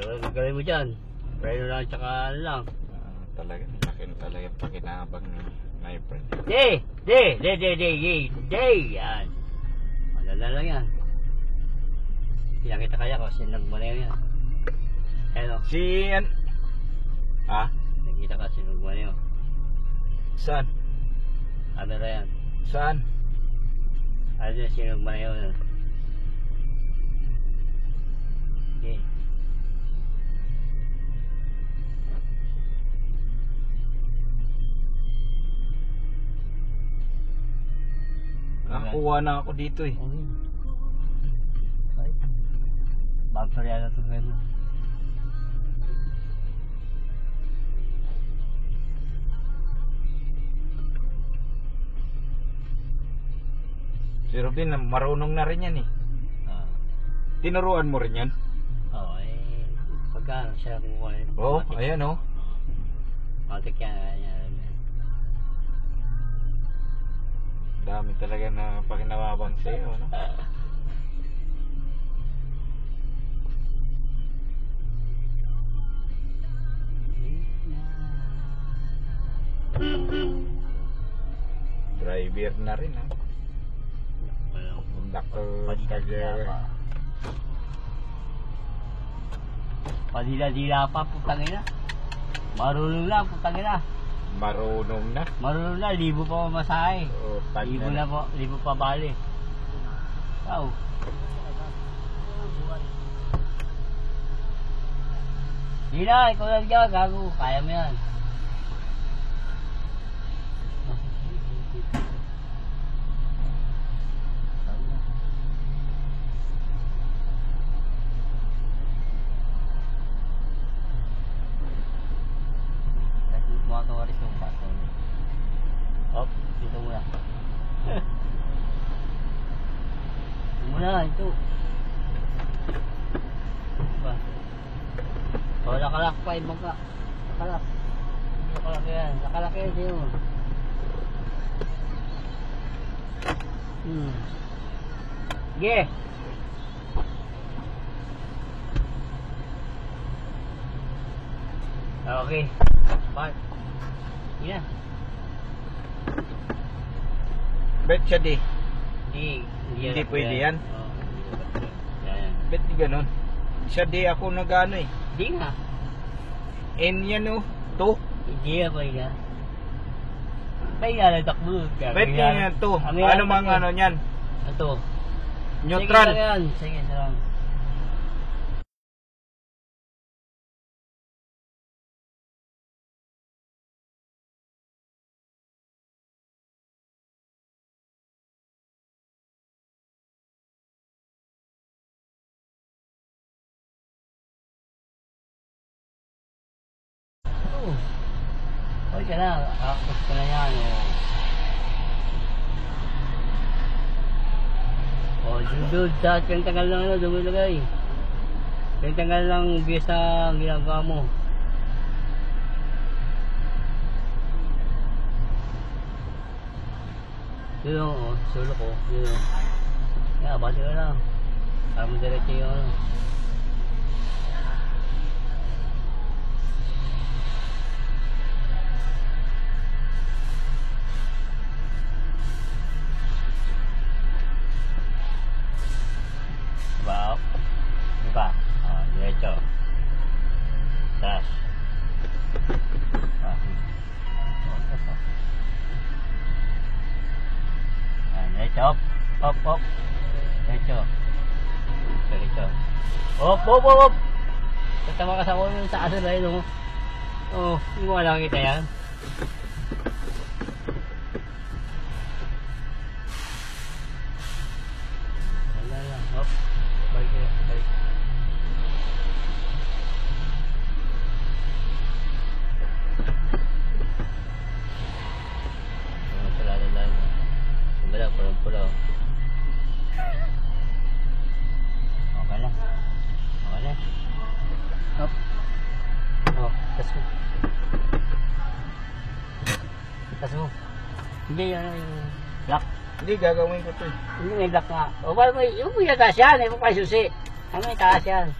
Gagawin mo dyan. Preno lang tsaka ano lang. Talaga, laki na talaga yung pakinabang my friend. Day! Yan. Malala lang yan. Pinakita kaya ko, sinag mo na yan. Ano? Ha? Nakita ka, sinag mo na yun. Saan? Camera yan. Saan? Ano yung sinag mo na yun? Okay. Nakakuha na ako dito eh. Bumper yan ito gano'n. Si Robin, marunong na rin yan eh. Tinuruan mo rin yan? Oo, pagka siya kumuha yun. Oo, ayan o. Matik yan. Dami talaga na pakinabang sa'yo, no? Driver na rin, ha? Padila-dila pa, putang ina. Marunong lang, putang ina. Marunong na, libo pa mamasahe. Libo pa bali. Ikaw. Di na, ikaw lang dyan, gago. Kaya mo yan. Hop, dito muna. Ito. Ba? Oh, nakalak pa ibang ka. Nakalak. Nakalak yan. Nakalak yan sa'yo. Sige. Okay. Park. Yan. Bet siya di? Hindi pwede yan? Oo, yan. Bet di ganon? Siya di ako nag-ano eh. Hindi nga. And yan o, to? Hindi nga pa yan. May nga natakbo. Bet yan to. Ano mga ano yan? Ito. Neutral. Sige yan. Sige lang. Okay ka na, kakapos ka na yan Dude, sa pintagal lang dumilagay. Pintagal lang biya sa ginagawa mo. Yun o, sulok o, yun o. Kaya, bati ka na. Para mo diretso yung ano. Diba? Diba? Diretso. Tas. Diretso. Op. Diretso. Diretso. Op. Tatama ka sa ulo sa asa na yun. Hindi mo alam kita yan. Op. Balik. Pulang. Okay na. Hop. Tas mo. Hindi yan yung lock. Hindi, gagawin ko to eh. Hindi may lock nga. O, paano mo yung taas yan? May pa susi. Ano may taas yan?